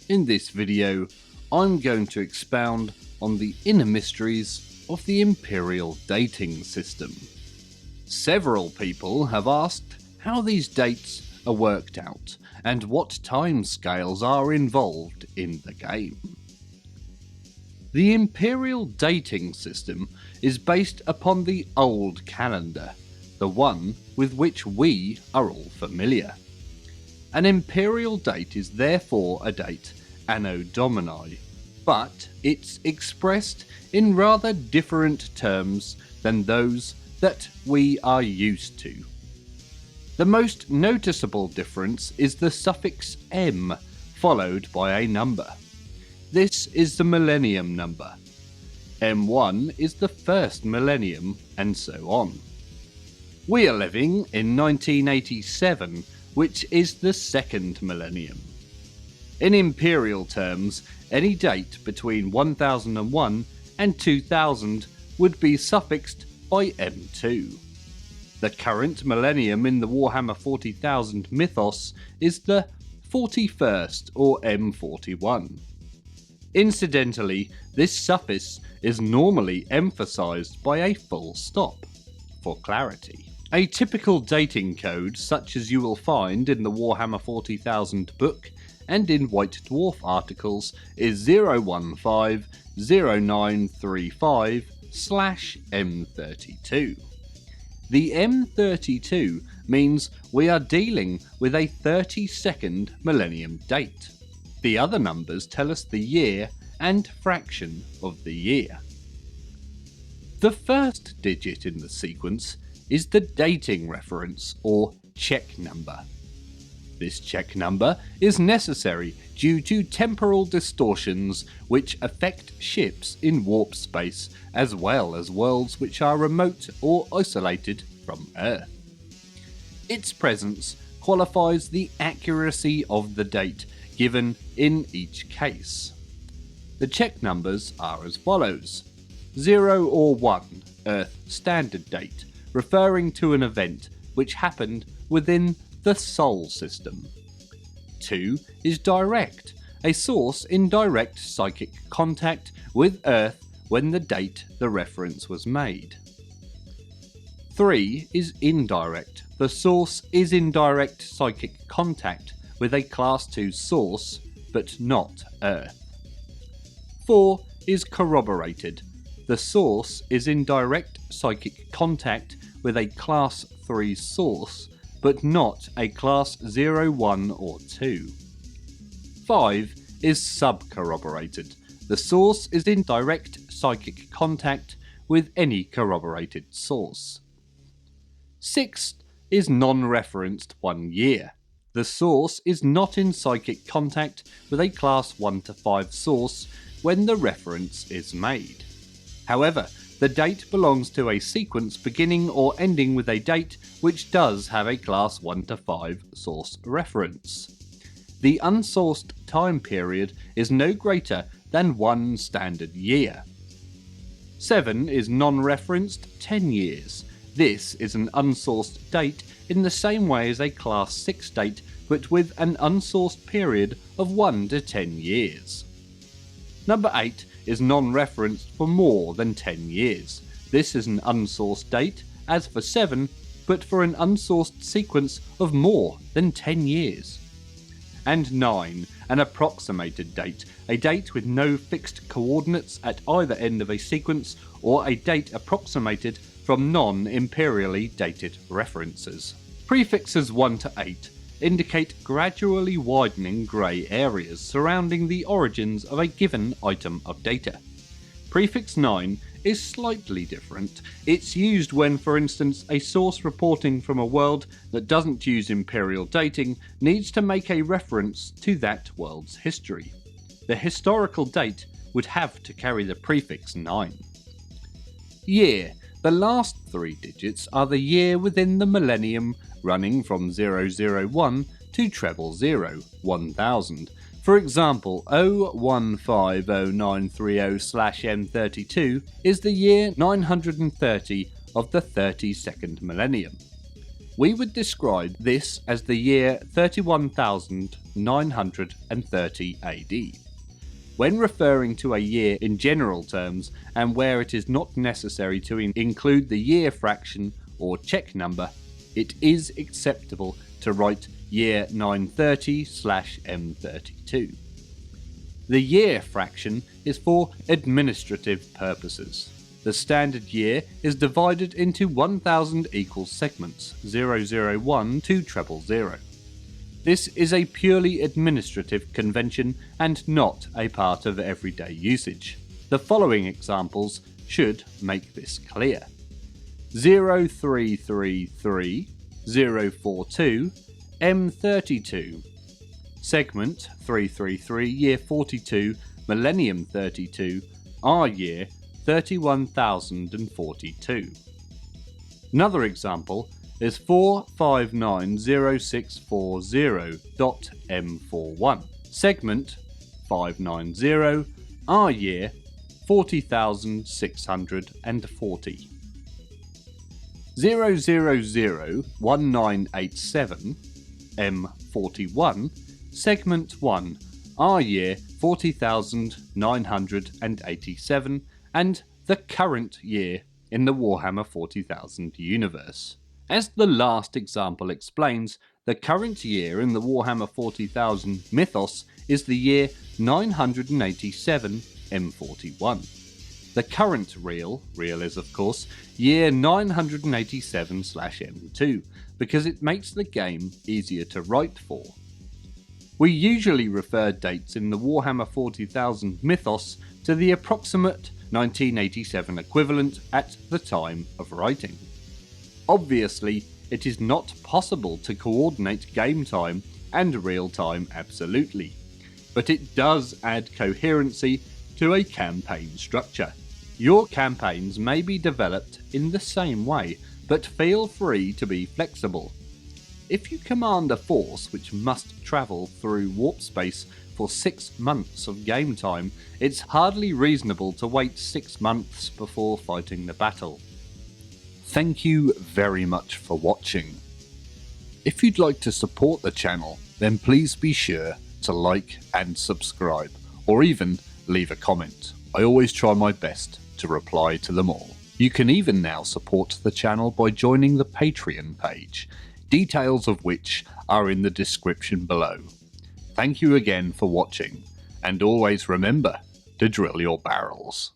In this video, I'm going to expound on the inner mysteries of the Imperial dating system. Several people have asked how these dates are worked out and what timescales are involved in the game. The Imperial dating system is based upon the old calendar, the one with which we are all familiar. An Imperial date is therefore a date Anno Domini, but it's expressed in rather different terms than those that we are used to. The most noticeable difference is the suffix M followed by a number. This is the millennium number. M1 is the first millennium, and so on. We are living in 1987, which is the second millennium. In Imperial terms, any date between 1001 and 2000 would be suffixed by M2. The current millennium in the Warhammer 40,000 mythos is the 41st or M41. Incidentally, this suffix is normally emphasised by a full stop, for clarity. A typical dating code, such as you will find in the Warhammer 40,000 book and in White Dwarf articles, is 0150935/M32. The M32 means we are dealing with a 32nd millennium date. The other numbers tell us the year and fraction of the year. The first digit in the sequence is the dating reference or check number. This check number is necessary due to temporal distortions which affect ships in warp space as well as worlds which are remote or isolated from Earth. Its presence qualifies the accuracy of the date given in each case. The check numbers are as follows: 0 or 1, Earth Standard Date, referring to an event which happened within the Sol system. 2 is direct, a source in direct psychic contact with Earth when the date the reference was made. 3 is indirect, the source is in direct psychic contact with a Class 2 source, but not Earth. 4 is corroborated, the source is in direct psychic contact with a Class 3 source, but not a Class 0, 1 or 2. 5 is sub-corroborated. The source is in direct psychic contact with any corroborated source. 6 is non-referenced 1 year. The source is not in psychic contact with a Class 1 to 5 source when the reference is made. However, the date belongs to a sequence beginning or ending with a date which does have a Class 1 to 5 source reference. The unsourced time period is no greater than 1 standard year. 7 is non-referenced 10 years. This is an unsourced date in the same way as a Class 6 date, but with an unsourced period of 1 to 10 years. Number 8 is non-referenced for more than 10 years. This is an unsourced date, as for 7, but for an unsourced sequence of more than 10 years. And 9, an approximated date, a date with no fixed coordinates at either end of a sequence, or a date approximated from non-imperially dated references. Prefixes 1 to 8 indicate gradually widening grey areas surrounding the origins of a given item of data. Prefix 9 is slightly different. It's used when, for instance, a source reporting from a world that doesn't use Imperial dating needs to make a reference to that world's history. The historical date would have to carry the prefix 9. Year. The last 3 digits are the year within the millennium, running from 001 to 000, 1000. For example, 015090/M32 is the year 930 of the 32nd millennium. We would describe this as the year 31,930 AD. When referring to a year in general terms, and where it is not necessary to include the year fraction or check number, it is acceptable to write year 930/M32. The year fraction is for administrative purposes. The standard year is divided into 1000 equal segments, 001 to 000. This is a purely administrative convention and not a part of everyday usage. The following examples should make this clear. 0333-042 M32. Segment 333 year 42 millennium 32 R year 31,042. Another example is 4590640.M41, segment 590 R year 40,640. 0001987 M41, segment 1 R year 40,987, and the current year in the Warhammer 40,000 universe. As the last example explains, the current year in the Warhammer 40,000 mythos is the year 987 M41. The current real is of course year 987/M2, because it makes the game easier to write for. We usually refer dates in the Warhammer 40,000 mythos to the approximate 1987 equivalent at the time of writing. Obviously, it is not possible to coordinate game time and real time absolutely, but it does add coherency to a campaign structure. Your campaigns may be developed in the same way, but feel free to be flexible. If you command a force which must travel through warp space for 6 months of game time, it's hardly reasonable to wait 6 months before fighting the battle. Thank you very much for watching. If you'd like to support the channel, then please be sure to like and subscribe, or even leave a comment. I always try my best to reply to them all. You can even now support the channel by joining the Patreon page, details of which are in the description below. Thank you again for watching, and always remember to drill your barrels.